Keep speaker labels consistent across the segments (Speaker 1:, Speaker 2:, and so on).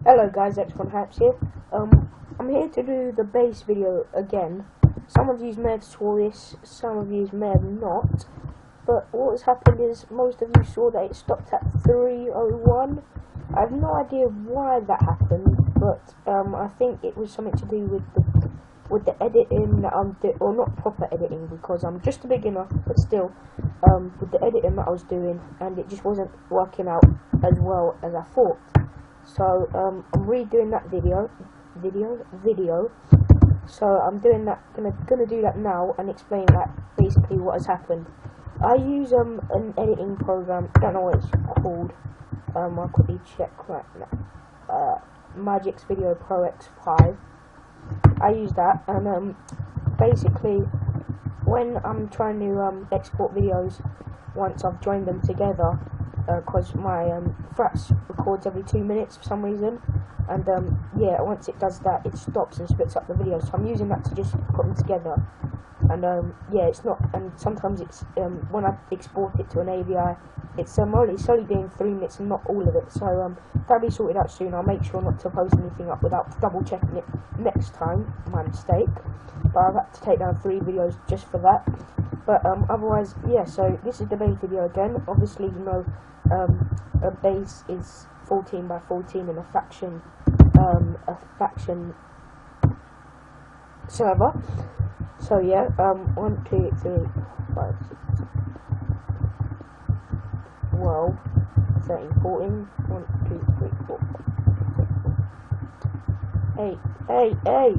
Speaker 1: Hello guys, X1Haps here. I'm here to do the base video again. Some of you may have saw this, some of you may have not. But what has happened is most of you saw that it stopped at 3:01. I have no idea why that happened, but I think it was something to do with the editing that I'm doing, or not proper editing because I'm just a beginner, but still, with the editing that I was doing, and it just wasn't working out as well as I thought. So I'm redoing that video. So I'm doing that. Gonna do that now and explain that basically what has happened. I use an editing program. I don't know what it's called. I'll quickly check right now. Magix Video Pro X5. I use that, and basically when I'm trying to export videos, once I've joined them together, because my Fraps records every 2 minutes for some reason, and yeah, once it does that, it stops and splits up the videos. So I'm using that to just put them together, and yeah, it's not. And sometimes it's when I export it to an AVI, it's only doing 3 minutes and not all of it. So that'll be sorted out soon. I'll make sure not to post anything up without double checking it next time. My mistake. But I've had to take down 3 videos just for that. But otherwise, yeah. So this is the base video again. Obviously, you know, a base is 14 by 14 in a faction server. So yeah, 1, 2, 3, 5, 6, 12, 13, 14, 1, 2, 3, 4, 5, 6, 7, 8,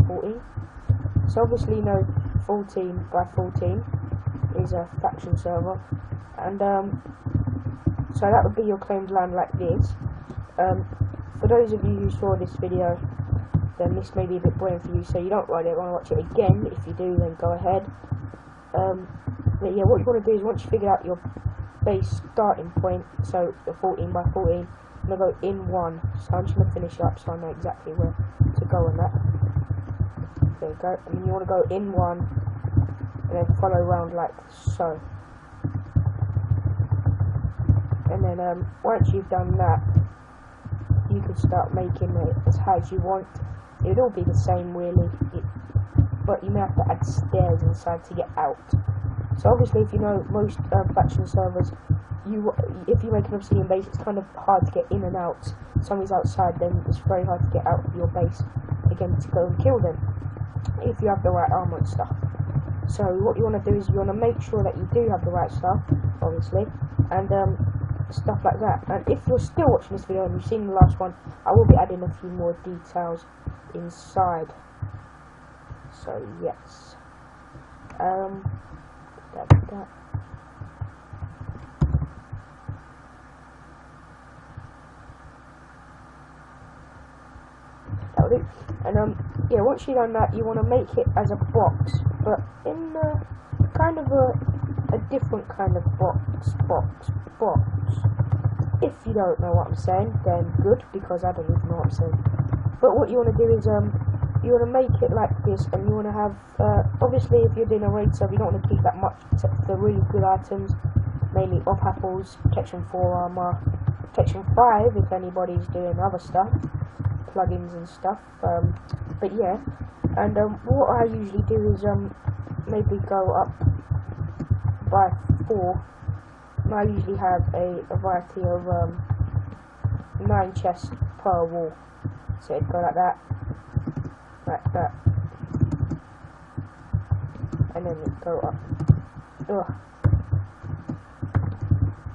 Speaker 1: 14. So obviously, you know, 14 by 14 is a faction server, and so that would be your claimed land like this. For those of you who saw this video, then this may be a bit boring for you, so you don't want to watch it again. If you do, then go ahead. But yeah, what you want to do is, once you figure out your base starting point, so the 14 by 14, I'm going to go in 1. So I'm just going to finish up so I know exactly where to go on that. There you go. And then you want to go in 1, and then follow around like so. And then once you've done that, you can start making it as high as you want. It would all be the same really, but you may have to add stairs inside to get out. So obviously, if you know most faction servers, if you make an obsidian base, it's kind of hard to get in and out. If somebody's outside, then it's very hard to get out of your base again to go and kill them, if you have the right armor and stuff. So what you want to do is you want to make sure that you do have the right stuff, obviously, and stuff like that. And if you're still watching this video and you've seen the last one, I will be adding a few more details inside. So yes, that. That'll do. And yeah, once you've done that, you want to make it as a box, but in kind of a different kind of box. If you don't know what I'm saying, then good, because I don't even know what I'm saying. But what you want to do is you want to make it like this, and you want to have obviously, if you're doing a raid server, you don't want to keep that much except the really good items, mainly off apples, protection 4 armor, protection 5 if anybody's doing other stuff, plugins and stuff. But yeah, and what I usually do is maybe go up by 4. And I usually have a variety of 9 chests per wall. So it'd go like that, and then it'd go up,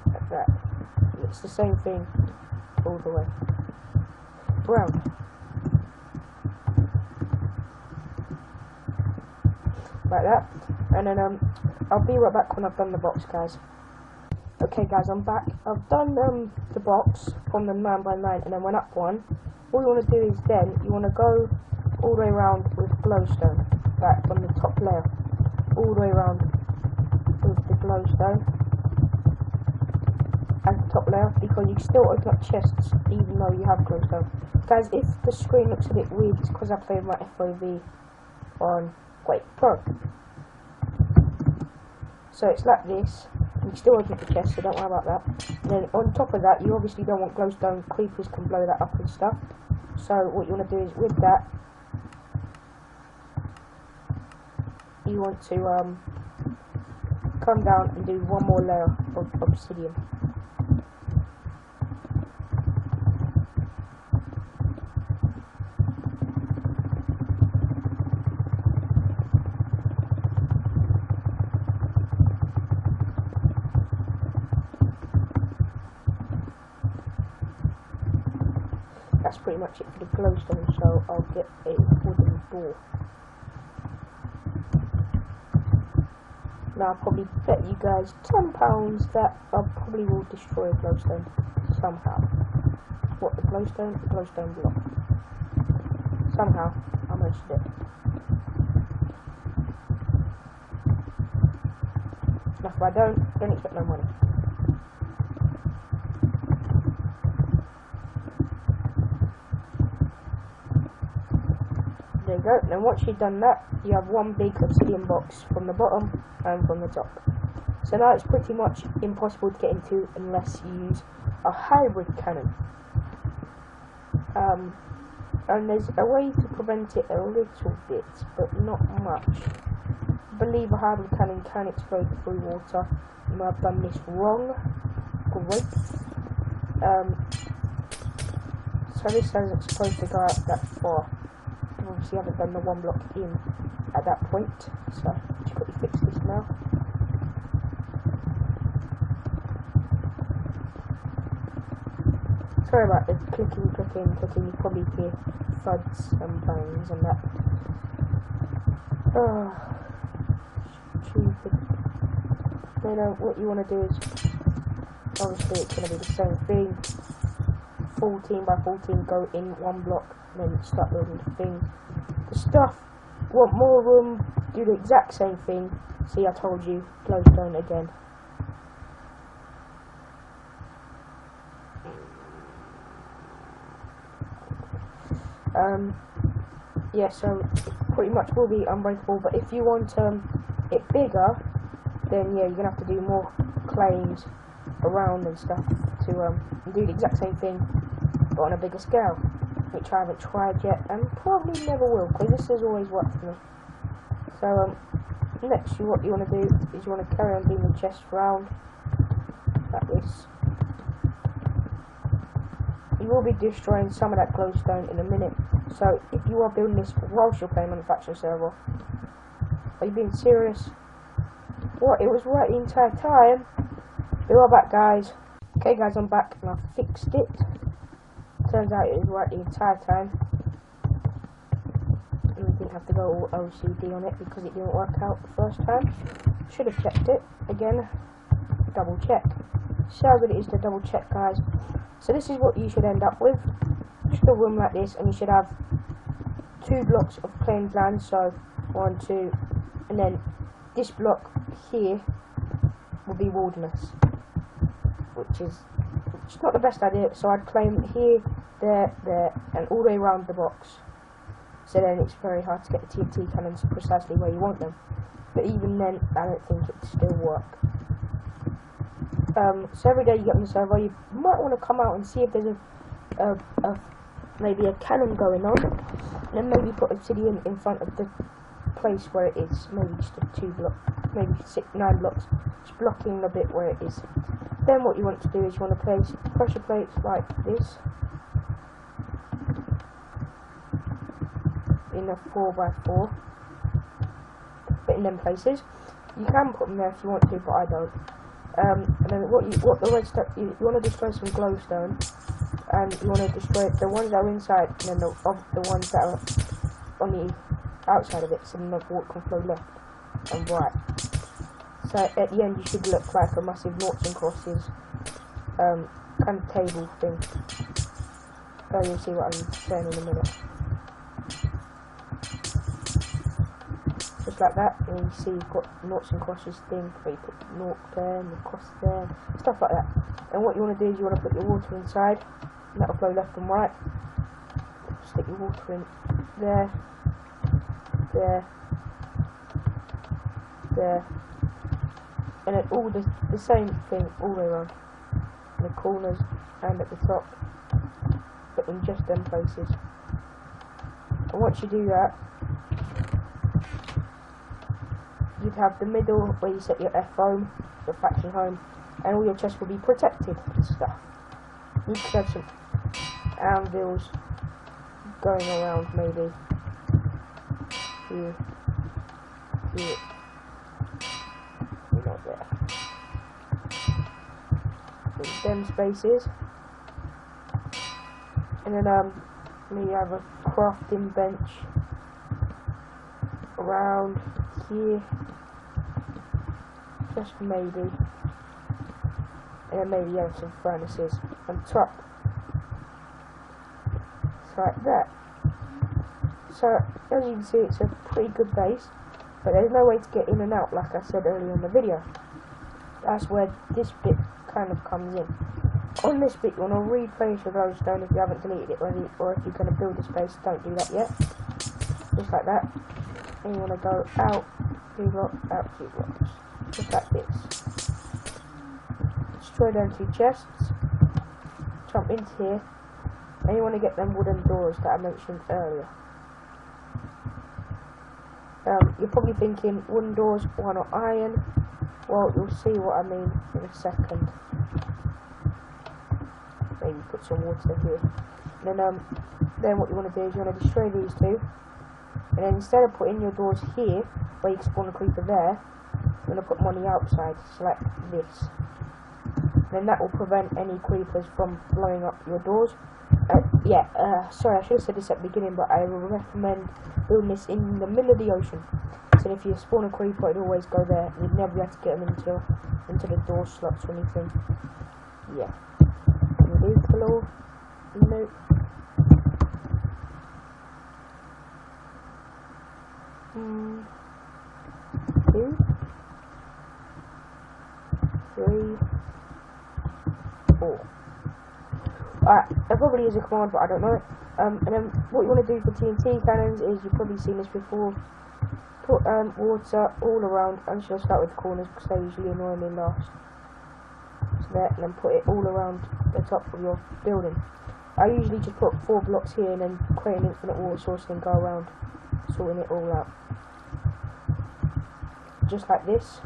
Speaker 1: like that. And it's the same thing all the way round. Like that. And then I'll be right back when I've done the box, guys. Okay guys, I'm back. I've done the box from the 9 by 9 and then went up 1. All you want to do is then you want to go all the way around with glowstone, like from the top layer, all the way around with the glowstone at the top layer, because you can still open up chests even though you have glowstone. Guys, if the screen looks a bit weird, it's because I play with my FOV on Quake Pro. So it's like this. You still open the chest, so don't worry about that. And then on top of that, you obviously don't want glowstone. Creepers can blow that up and stuff. So what you want to do is with that, you want to come down and do one more layer of obsidian. That's pretty much it for the glowstone, so I'll get a wooden door. Now I'll probably bet you guys £10 that I probably will destroy a glowstone somehow. What, the glowstone? The glowstone block. Somehow, I managed to do it. Now if I don't expect no money. There you go. Then once you've done that, you have one big obsidian box from the bottom and from the top. So now it's pretty much impossible to get into unless you use a hybrid cannon. And there's a way to prevent it a little bit, but not much. I believe a hybrid cannon can explode through water. You might have done this wrong. Great. So this isn't supposed to go out that far. Obviously haven't done the one block in at that point, so just quickly fix this now. Sorry about the clicking, you probably hear thuds and bangs and that. Oh, stupid. Then what you want to do is, obviously it's going to be the same thing. 14 by 14 go in one block, and then start building the thing. The stuff, want more room, do the exact same thing. See, I told you, glowstone again. Yeah, so it pretty much will be unbreakable, but if you want it bigger, then yeah, you're gonna have to do more claims around and stuff to do the exact same thing, but on a bigger scale, which I haven't tried yet, and probably never will, because this has always worked for me. So next, what you want to do is you want to carry on doing the chest round like this. You will be destroying some of that glowstone in a minute, so if you are building this whilst you're playing Manufacturer server, are you being serious? What, it was right the entire time? We are back, guys. Okay guys, I'm back and I fixed it. Turns out it was right the entire time. And we didn't have to go all OCD on it because it didn't work out the first time. Should have checked it. Again, double check. See how good it is to double check, guys. So this is what you should end up with. Just a room like this, and you should have 2 blocks of claimed land, so 1, 2, and then this block here will be wilderness, which is not the best idea. So I'd claim here, there, and all the way around the box. So then it's very hard to get the TNT cannons precisely where you want them. But even then, I don't think it'd still work. So every day you get on the server, you might want to come out and see if there's maybe a cannon going on, and then maybe put obsidian in front of the place where it is. Maybe just a 2 block, maybe 9 blocks, just blocking a bit where it is. Then what you want to do is you want to place pressure plates like this in a 4x4, but in them places. You can put them there if you want to, but I don't. And then you want to destroy some glowstone, and you want to destroy the ones that are inside, and then the ones that are on the outside of it, so then the water can flow left and right. So at the end you should look like a massive noughts and crosses kind of table thing. So you'll see what I'm saying in a minute. Just like that, and you see you've got noughts and crosses thing, where you put nought there and the cross there, stuff like that. And what you want to do is you want to put your water inside, and that will flow left and right. Stick your water in there, there, and then all the same thing all the way around, in the corners and at the top, but in just them places. And once you do that, you'd have the middle where you set your F home, your faction home, and all your chests will be protected and stuff. You could have some anvils going around, maybe here, not there. In them spaces, and then we have a crafting bench around here, just maybe, and then maybe you have some furnaces on top. Like that. So as you can see, it's a pretty good base, but there's no way to get in and out, like I said earlier in the video. That's where this bit kind of comes in. On this bit, you want to replace your glowstone if you haven't deleted it already, or if you're going to build this base, don't do that yet. Just like that. And you want to go out 2 blocks, out 2 blocks, just like this. Destroy them 2 chests. Jump into here. And you want to get them wooden doors that I mentioned earlier. You're probably thinking, wooden doors, why not iron? Well, you'll see what I mean in a second. Maybe put some water here. And then what you want to do is you want to destroy these 2. And then instead of putting your doors here, where you can spawn a creeper there, you're going to put them on the outside, so like this. And then that will prevent any creepers from blowing up your doors. Sorry, I should have said this at the beginning, but I will recommend building this in the middle of the ocean. So if you spawn a creeper, it'd always go there. You'd never be able to get them into the door slots or anything. Yeah. Can we do below? Nope. 2, 3, 4. Alright, that probably is a command, but I don't know it. And then what you want to do for TNT cannons is, you've probably seen this before, put water all around. I'm just going to start with the corners because they usually annoy me last. So there, and then put it all around the top of your building. I usually just put 4 blocks here and then create an infinite water source and go around sorting it all out. Just like this.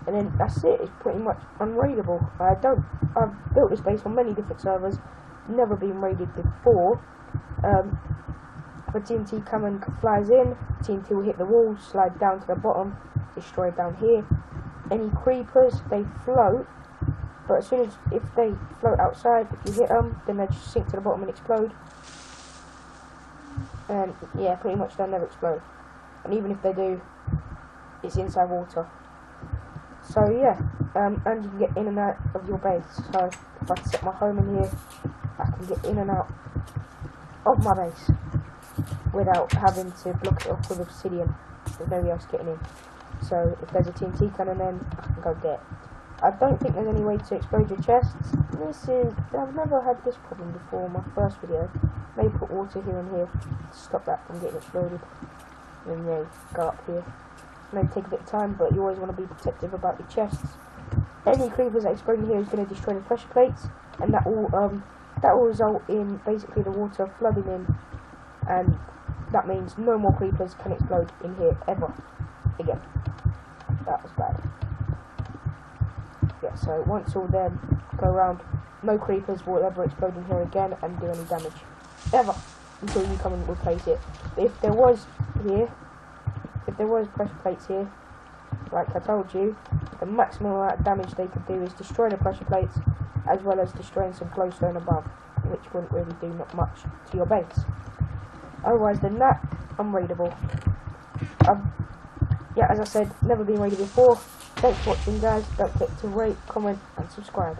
Speaker 1: And then that's it, it's pretty much unraidable. I've built this base on many different servers, never been raided before. The TNT cannon flies in, TNT will hit the wall, slide down to the bottom, destroy down here. Any creepers, they float, but as soon as, if they float outside, if you hit them, then they just sink to the bottom and explode. And yeah, pretty much they'll never explode. And even if they do, it's inside water. So yeah, and you can get in and out of your base. So if I set my home in here, I can get in and out of my base without having to block it off with obsidian. There's nobody else getting in. So if there's a TNT cannon, then I can go there. I don't think there's any way to explode your chests. I've never had this problem before in my first video. Maybe put water here and here to stop that from getting exploded. And then go up here. May take a bit of time, but you always want to be protective about your chests. Any creepers that explode in here is going to destroy the pressure plates, and that will result in basically the water flooding in, and that means no more creepers can explode in here ever again. That was bad. Yeah, so once all them go around, no creepers will ever explode in here again and do any damage ever until you come and replace it. If there was pressure plates here, like I told you, the maximum amount of damage they could do is destroy the pressure plates, as well as destroying some glowstone above, which wouldn't really do not much to your base. Otherwise than that, unraidable. Yeah, as I said, never been raided before. Thanks for watching, guys. Don't forget to rate, comment and subscribe.